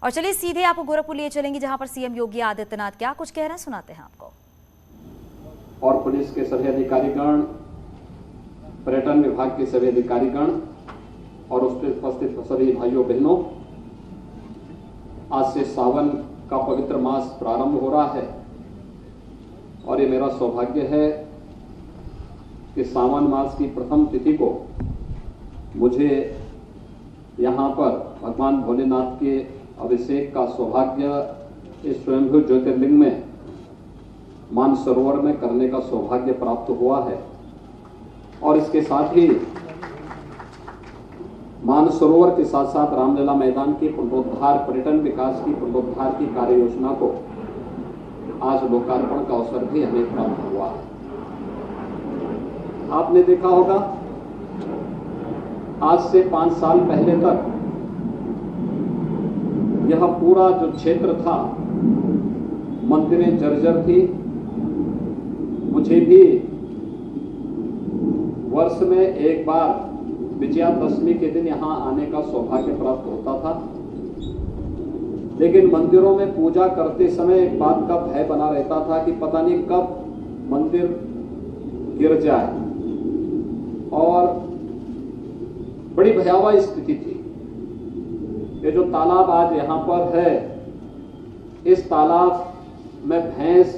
और चलिए सीधे आपको गोरखपुर लिए चलेंगे, जहां पर सीएम योगी आदित्यनाथ क्या कुछ कह रहे हैं, सुनाते हैं आपको। और पुलिस के सभी अधिकारीगण, पर्यटन विभाग के सभी अधिकारीगण और उस पर उपस्थित सभी भाइयों बहनों, आज से सावन का पवित्र मास प्रारंभ हो रहा है और ये मेरा सौभाग्य है कि सावन मास की प्रथम तिथि को मुझे यहाँ पर भगवान भोलेनाथ के अभिषेक का सौभाग्य इस स्वयंभू ज्योतिर्लिंग में मानसरोवर में करने का सौभाग्य प्राप्त हुआ है। और इसके साथ ही मानसरोवर के साथ साथ रामलीला मैदान के पुनरुद्धार, पर्यटन विकास की पुनरुद्धार की कार्य योजना को आज लोकार्पण का अवसर भी हमें प्राप्त हुआ है। आपने देखा होगा, आज से 5 साल पहले तक यह पूरा जो क्षेत्र था, मंदिरें जर्जर थी। मुझे भी वर्ष में एक बार विजयादशमी के दिन यहां आने का सौभाग्य प्राप्त होता था, लेकिन मंदिरों में पूजा करते समय एक बात का भय बना रहता था कि पता नहीं कब मंदिर गिर जाए, और बड़ी भयावह स्थिति थी। ये जो तालाब आज यहां पर है, इस तालाब में भैंस,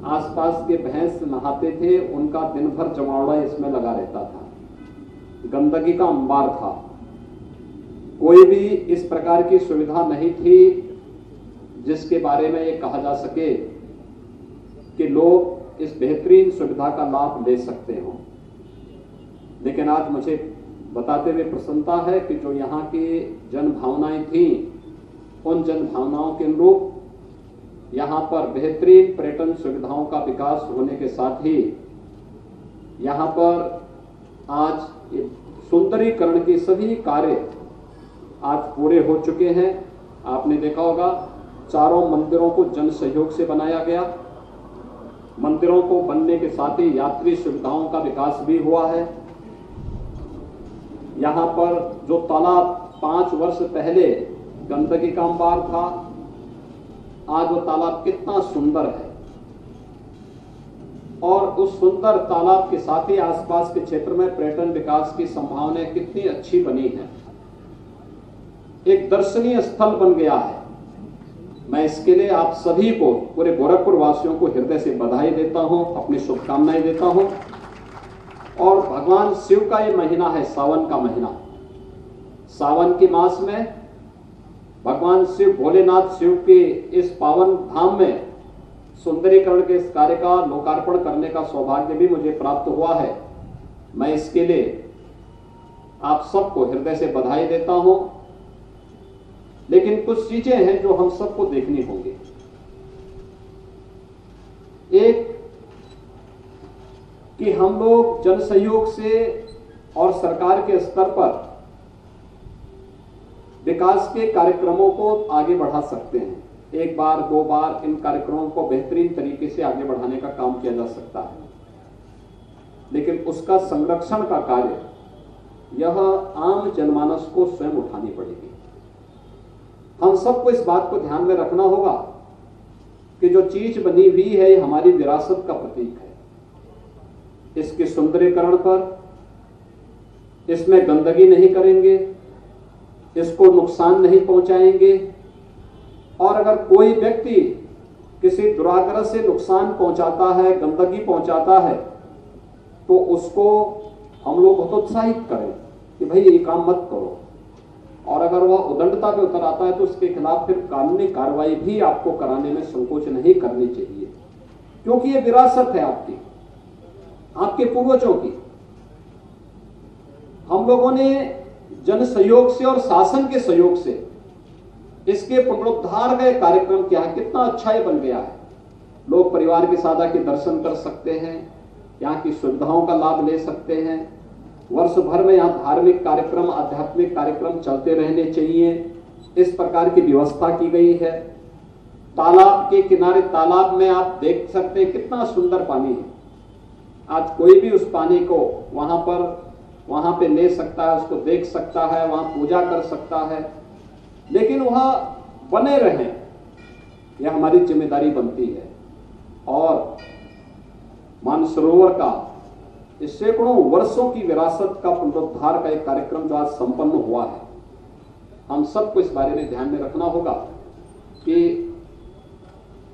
आसपास के भैंस नहाते थे, उनका दिन भर जमावड़ा इसमें लगा रहता था, गंदगी का अंबार था। कोई भी इस प्रकार की सुविधा नहीं थी जिसके बारे में ये कहा जा सके कि लोग इस बेहतरीन सुविधा का लाभ ले सकते हों। लेकिन आज मुझे बताते हुए प्रसन्नता है कि जो यहाँ की जन भावनाएं थी, उन जन भावनाओं के अनुरूप यहाँ पर बेहतरीन पर्यटन सुविधाओं का विकास होने के साथ ही यहाँ पर आज सुंदरीकरण के सभी कार्य आज पूरे हो चुके हैं। आपने देखा होगा, चारों मंदिरों को जन सहयोग से बनाया गया। मंदिरों को बनने के साथ ही यात्री सुविधाओं का विकास भी हुआ है। यहाँ पर जो तालाब 5 वर्ष पहले गंदगी का अंबार था, आज वो तालाब कितना सुंदर है। और उस सुंदर तालाब के साथ ही आसपास के क्षेत्र में पर्यटन विकास की संभावनाएं कितनी अच्छी बनी है। एक दर्शनीय स्थल बन गया है। मैं इसके लिए आप सभी को, पूरे गोरखपुर वासियों को हृदय से बधाई देता हूं, अपनी शुभकामनाएं देता हूं। और भगवान शिव का ये महीना है, सावन का महीना। सावन के मास में भगवान शिव, भोलेनाथ शिव के इस पावन धाम में सुंदरीकरण के इस कार्य का लोकार्पण करने का सौभाग्य भी मुझे प्राप्त हुआ है। मैं इसके लिए आप सबको हृदय से बधाई देता हूं। लेकिन कुछ चीजें हैं जो हम सबको देखनी होंगी। एक, कि हम लोग जन सहयोग से और सरकार के स्तर पर विकास के कार्यक्रमों को आगे बढ़ा सकते हैं। एक बार, 2 बार इन कार्यक्रमों को बेहतरीन तरीके से आगे बढ़ाने का काम किया जा सकता है, लेकिन उसका संरक्षण का कार्य यह आम जनमानस को स्वयं उठानी पड़ेगी। हम सबको इस बात को ध्यान में रखना होगा कि जो चीज बनी हुई है, ये हमारी विरासत का प्रतीक है। इसके सुंदरीकरण पर, इसमें गंदगी नहीं करेंगे, इसको नुकसान नहीं पहुंचाएंगे। और अगर कोई व्यक्ति किसी दुराग्रह से नुकसान पहुंचाता है, गंदगी पहुंचाता है, तो उसको हम लोग बहुत उत्साहित करें कि भाई ये काम मत करो। और अगर वह उदंडता पे उतर आता है तो उसके खिलाफ फिर कानूनी कार्रवाई भी आपको कराने में संकोच नहीं करनी चाहिए, क्योंकि ये विरासत है आपकी, आपके पूर्वजों की। हम लोगों ने जन सहयोग से और शासन के सहयोग से इसके पुनरुद्धार का कार्यक्रम किया है। कितना अच्छा ये बन गया है। लोग परिवार के साथ आके दर्शन कर सकते हैं, यहाँ की सुविधाओं का लाभ ले सकते हैं। वर्ष भर में यहाँ धार्मिक कार्यक्रम, आध्यात्मिक कार्यक्रम चलते रहने चाहिए, इस प्रकार की व्यवस्था की गई है। तालाब के किनारे, तालाब में आप देख सकते हैं कितना सुंदर पानी है। आज कोई भी उस पानी को वहां पे ले सकता है, उसको देख सकता है, वहां पूजा कर सकता है। लेकिन वह बने रहें, यह हमारी जिम्मेदारी बनती है। और मानसरोवर का इस सैकड़ों वर्षों की विरासत का पुनरुद्धार का एक कार्यक्रम जो आज संपन्न हुआ है, हम सबको इस बारे में ध्यान में रखना होगा कि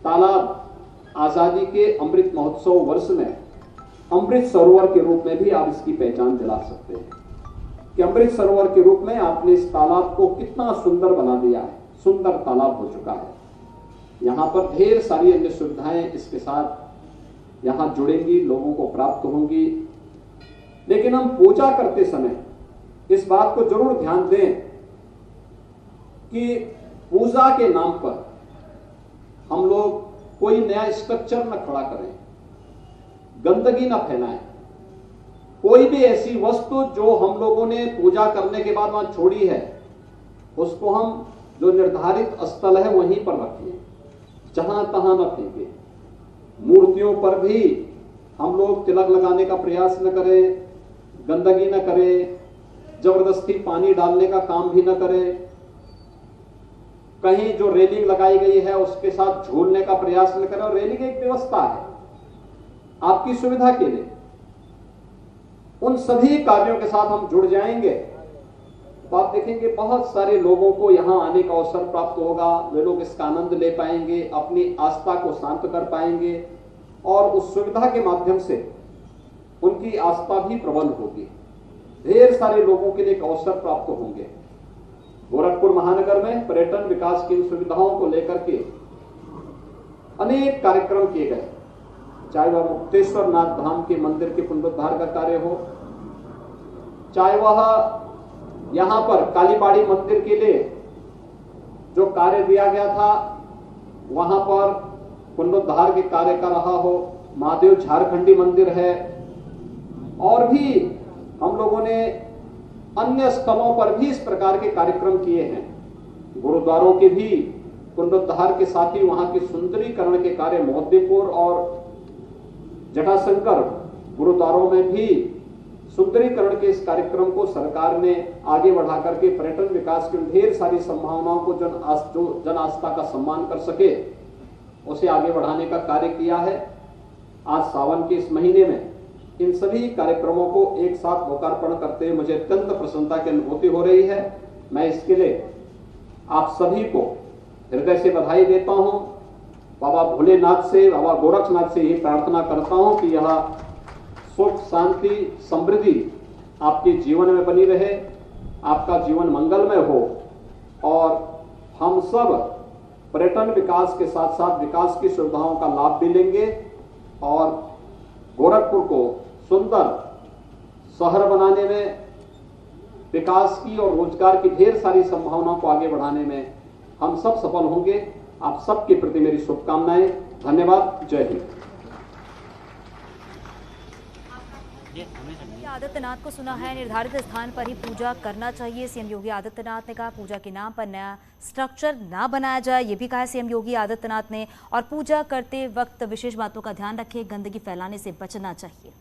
तालाब आजादी के अमृत महोत्सव वर्ष में अमृत सरोवर के रूप में भी आप इसकी पहचान दिला सकते हैं कि अमृत सरोवर के रूप में आपने इस तालाब को कितना सुंदर बना दिया है, सुंदर तालाब हो चुका है। यहां पर ढेर सारी अन्य सुविधाएं इसके साथ यहां जुड़ेंगी, लोगों को प्राप्त होंगी। लेकिन हम पूजा करते समय इस बात को जरूर ध्यान दें कि पूजा के नाम पर हम लोग कोई नया स्ट्रक्चर न खड़ा करें, गंदगी न फैलाएं। कोई भी ऐसी वस्तु जो हम लोगों ने पूजा करने के बाद वहां छोड़ी है, उसको हम जो निर्धारित स्थल है वहीं पर रखें, जहां तहां न फेंकें। मूर्तियों पर भी हम लोग तिलक लगाने का प्रयास न करें, गंदगी न करें, जबरदस्ती पानी डालने का काम भी न करें। कहीं जो रेलिंग लगाई गई है उसके साथ झूलने का प्रयास न करें। और रेलिंग एक व्यवस्था है आपकी सुविधा के लिए। उन सभी कार्यों के साथ हम जुड़ जाएंगे तो आप देखेंगे बहुत सारे लोगों को यहां आने का अवसर प्राप्त होगा। वे लोग इसका आनंद ले पाएंगे, अपनी आस्था को शांत कर पाएंगे और उस सुविधा के माध्यम से उनकी आस्था भी प्रबल होगी। ढेर सारे लोगों के लिए एक अवसर प्राप्त होंगे। गोरखपुर महानगर में पर्यटन विकास की सुविधाओं को लेकर के अनेक कार्यक्रम किए गए, चाहे वह मुक्तेश्वर नाथ धाम के मंदिर के पुनरुद्धार का कार्य हो, चाहे वह यहां पर कालीबाड़ी मंदिर के लिए जो कार्य दिया गया था वहां पर पुनरुद्धार के कार्य का रहा हो, महादेव झारखंडी मंदिर है, और भी हम लोगों ने अन्य स्थलों पर भी इस प्रकार के कार्यक्रम किए हैं। गुरुद्वारों के भी पुनरुद्धार के साथ ही वहां के सुंदरीकरण के कार्य मोहद्दीपुर और जटाशंकर गुरुद्वारों में भी सुंदरीकरण के इस कार्यक्रम को सरकार ने आगे बढ़ा करके पर्यटन विकास की ढेर सारी संभावनाओं को जन आस्था का सम्मान कर सके उसे आगे बढ़ाने का कार्य किया है। आज सावन के इस महीने में इन सभी कार्यक्रमों को एक साथ लोकार्पण करते हुए मुझे अत्यंत प्रसन्नता की अनुभूति हो रही है। मैं इसके लिए आप सभी को हृदय से बधाई देता हूं। बाबा भोलेनाथ से, बाबा गोरक्षनाथ से यही प्रार्थना करता हूं कि यह सुख, शांति, समृद्धि आपके जीवन में बनी रहे, आपका जीवन मंगलमय हो और हम सब पर्यटन विकास के साथ साथ विकास की सुविधाओं का लाभ भी लेंगे और गोरखपुर को सुंदर शहर बनाने में, विकास की और रोजगार की ढेर सारी संभावनाओं को आगे बढ़ाने में हम सब सफल होंगे। आप सबके प्रति मेरी शुभकामनाएं। धन्यवाद। जय हिंद। आदित्यनाथ को सुना है, निर्धारित स्थान पर ही पूजा करना चाहिए। सीएम योगी आदित्यनाथ ने कहा पूजा के नाम पर नया स्ट्रक्चर ना बनाया जाए, ये भी कहा सीएम योगी आदित्यनाथ ने। और पूजा करते वक्त विशेष बातों का ध्यान रखें, गंदगी फैलाने से बचना चाहिए।